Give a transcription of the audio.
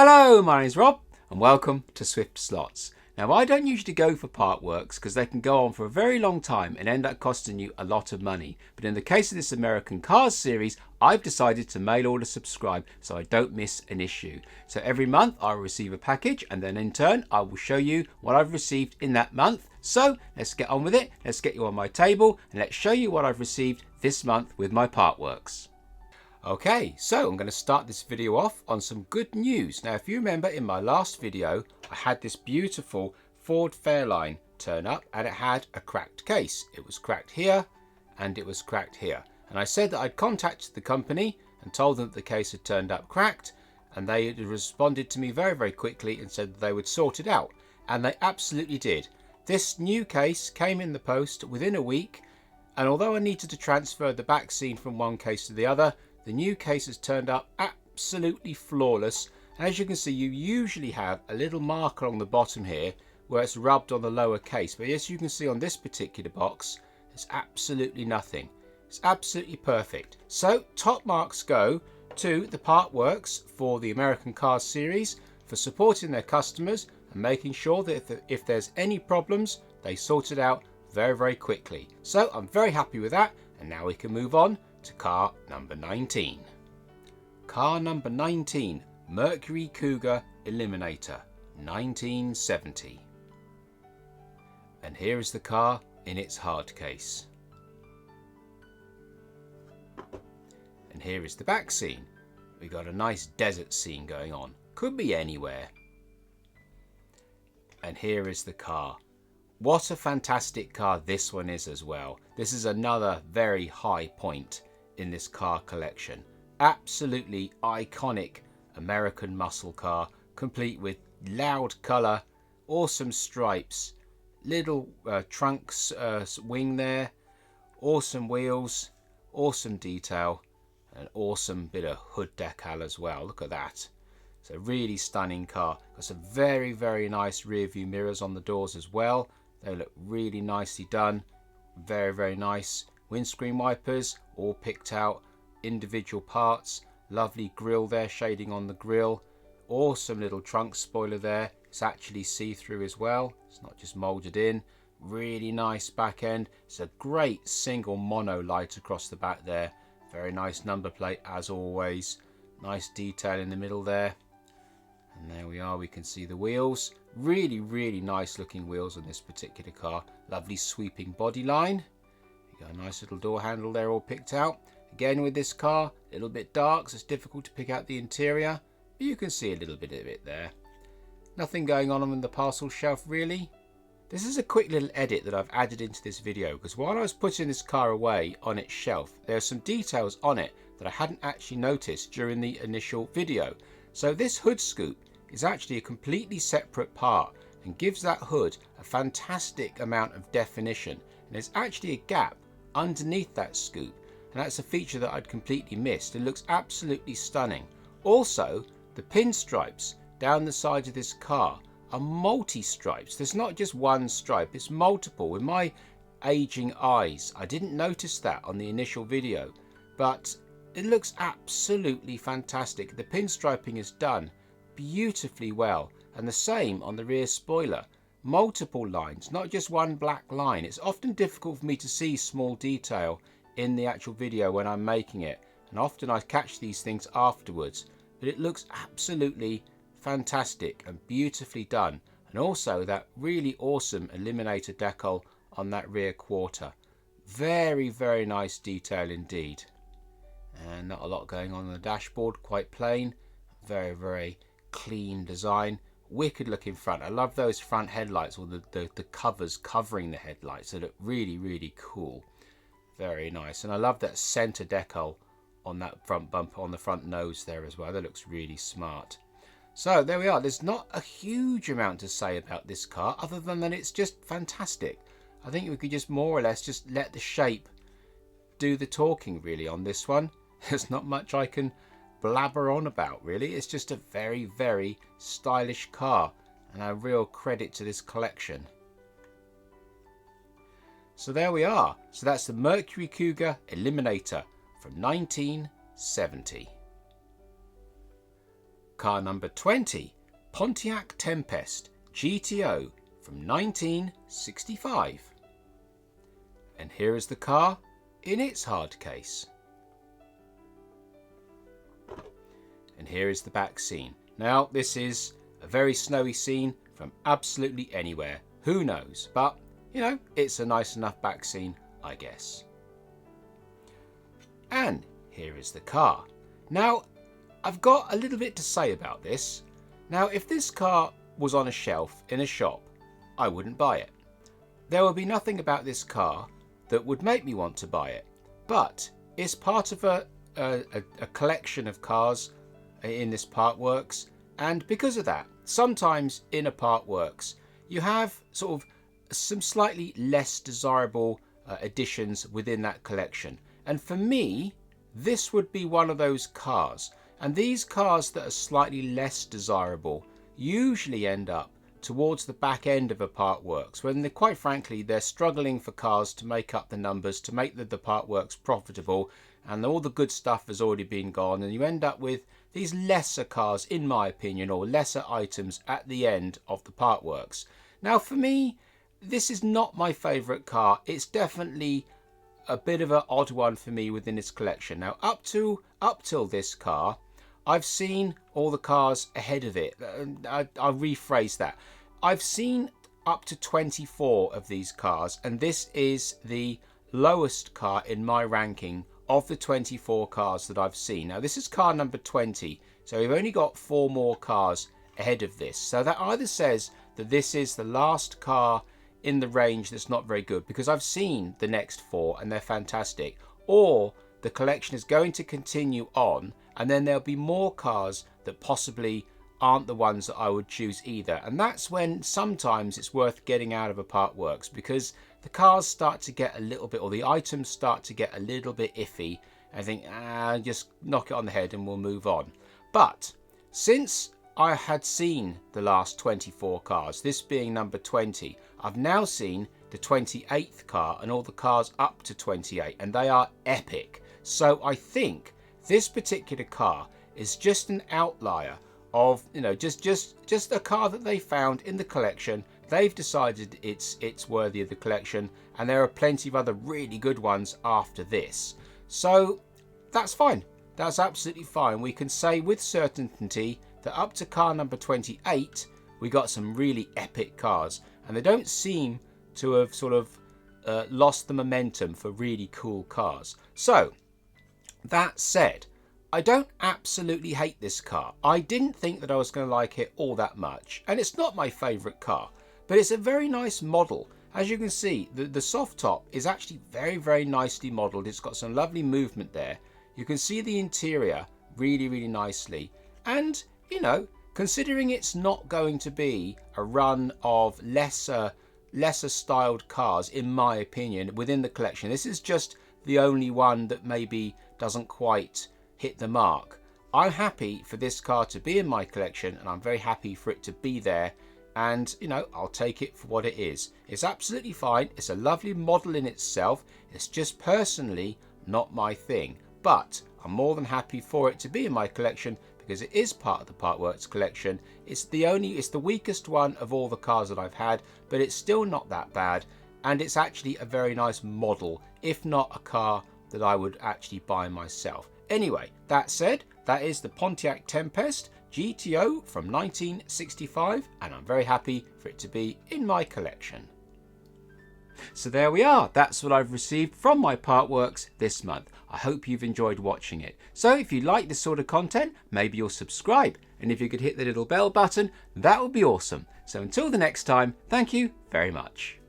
Hello, my name's Rob and welcome to Swift Slots. Now, I don't usually go for Partworks because they can go on for a very long time and end up costing you a lot of money. But in the case of this American Cars series, I've decided to mail order subscribe so I don't miss an issue. So every month I'll receive a package and then in turn I will show you what I've received in that month. So let's get on with it. Let's get you on my table and let's show you what I've received this month with my Partworks. Okay, so I'm going to start this video off on some good news. Now, if you remember in my last video, I had this beautiful Ford Fairlane turn up and it had a cracked case. It was cracked here and it was cracked here. And I said that I'd contacted the company and told them that the case had turned up cracked, and they had responded to me very, very quickly and said that they would sort it out. And they absolutely did. This new case came in the post within a week, and although I needed to transfer the back seat from one case to the other, the new case has turned up absolutely flawless. And as you can see, you usually have a little marker on the bottom here where it's rubbed on the lower case. But as you can see on this particular box, there's absolutely nothing. It's absolutely perfect. So top marks go to the Partworks for the American Cars series for supporting their customers and making sure that if there's any problems, they sort it out very, very quickly. So I'm very happy with that. And now we can move on to car number 19. Car number 19, Mercury Cougar Eliminator, 1970. And here is the car in its hard case. And here is the back scene. We got a nice desert scene going on. Could be anywhere. And here is the car. What a fantastic car this one is as well. This is another very high point in this car collection. Absolutely iconic American muscle car, complete with loud colour, awesome stripes, little trunks wing there, awesome wheels, awesome detail, an awesome bit of hood decal as well. Look at that. It's a really stunning car. Got some very, very nice rear view mirrors on the doors as well. They look really nicely done. Very, very nice. Windscreen wipers all picked out, individual parts, lovely grille there, shading on the grille, awesome little trunk spoiler there. It's actually see-through as well, it's not just molded in. Really nice back end. It's a great single mono light across the back there. Very nice number plate as always. Nice detail in the middle there. And there we are, we can see the wheels. Really, really nice looking wheels on this particular car. Lovely sweeping body line. You got a nice little door handle there all picked out. Again with this car, a little bit dark, so it's difficult to pick out the interior. But you can see a little bit of it there. Nothing going on the parcel shelf really. This is a quick little edit that I've added into this video because while I was putting this car away on its shelf, there are some details on it that I hadn't actually noticed during the initial video. So this hood scoop is actually a completely separate part and gives that hood a fantastic amount of definition. And there's actually a gap underneath that scoop, and that's a feature that I'd completely missed. It looks absolutely stunning. Also, the pinstripes down the side of this car are multi-stripes. There's not just one stripe, it's multiple. With my aging eyes, I didn't notice that on the initial video, but it looks absolutely fantastic. The pinstriping is done beautifully well, and the same on the rear spoiler. Multiple lines, not just one black line. It's often difficult for me to see small detail in the actual video when I'm making it, and often I catch these things afterwards, but it looks absolutely fantastic and beautifully done. And also that really awesome Eliminator decal on that rear quarter. Very, very nice detail indeed. And not a lot going on the dashboard, quite plain. Very, very clean design. Wicked looking front. I love those front headlights, or the covers covering the headlights. They look really, really cool. Very nice. And I love that center decal on that front bumper, on the front nose there as well. That looks really smart. So there we are. There's not a huge amount to say about this car other than that it's just fantastic. I think we could just more or less just let the shape do the talking really on this one. There's not much I can blabber on about really. It's just a very, very stylish car and a real credit to this collection. So there we are. So that's the Mercury Cougar Eliminator from 1970. car number 20, Pontiac Tempest GTO from 1965. And here is the car in its hard case. And here is the back scene. Now, this is a very snowy scene from absolutely anywhere. Who knows? But, you know, it's a nice enough back scene, I guess. And here is the car. Now, I've got a little bit to say about this. Now, if this car was on a shelf in a shop, I wouldn't buy it. There would be nothing about this car that would make me want to buy it. But it's part of a collection of cars in this Partworks. And because of that, sometimes in a Partworks, you have sort of some slightly less desirable additions within that collection. And for me, this would be one of those cars. And these cars that are slightly less desirable usually end up towards the back end of a Partworks, when quite frankly, they're struggling for cars to make up the numbers, to make the Partworks profitable, and all the good stuff has already been gone, and you end up with these lesser cars, in my opinion, or lesser items at the end of the Partworks. Now, for me, this is not my favourite car. It's definitely a bit of an odd one for me within this collection. Now, up till this car, I've seen all the cars ahead of it. I'll rephrase that. I've seen up to 24 of these cars, and this is the lowest car in my ranking of the 24 cars that I've seen. Now, this is car number 20, so we've only got 4 more cars ahead of this. So that either says that this is the last car in the range that's not very good, because I've seen the next 4 and they're fantastic, or the collection is going to continue on, and then there'll be more cars that possibly aren't the ones that I would choose either. And that's when sometimes it's worth getting out of a Partworks, because the cars start to get a little bit, or the items start to get a little bit iffy. I think, just knock it on the head and we'll move on. But since I had seen the last 24 cars, this being number 20, I've now seen the 28th car and all the cars up to 28, and they are epic. So I think this particular car is just an outlier of, you know, just a car that they found in the collection. They've decided it's worthy of the collection, and there are plenty of other really good ones after this. So that's fine. That's absolutely fine. We can say with certainty that up to car number 28, we got some really epic cars, and they don't seem to have sort of lost the momentum for really cool cars. So that said, I don't absolutely hate this car. I didn't think that I was going to like it all that much, and it's not my favourite car, but it's a very nice model. As you can see, the soft top is actually very, very nicely modelled. It's got some lovely movement there. You can see the interior really, really nicely, and you know, considering it's not going to be a run of lesser styled cars, in my opinion, within the collection, this is just the only one that maybe doesn't quite hit the mark. I'm happy for this car to be in my collection, and I'm very happy for it to be there, and you know, I'll take it for what it is. It's absolutely fine. It's a lovely model in itself. It's just personally not my thing, but I'm more than happy for it to be in my collection because it is part of the Partworks collection. It's the weakest one of all the cars that I've had, but it's still not that bad, and it's actually a very nice model, if not a car that I would actually buy myself. Anyway, that said, that is the Pontiac Tempest GTO from 1965, and I'm very happy for it to be in my collection. So there we are. That's what I've received from my Partworks this month. I hope you've enjoyed watching it. So if you like this sort of content, maybe you'll subscribe. And if you could hit the little bell button, that would be awesome. So until the next time, thank you very much.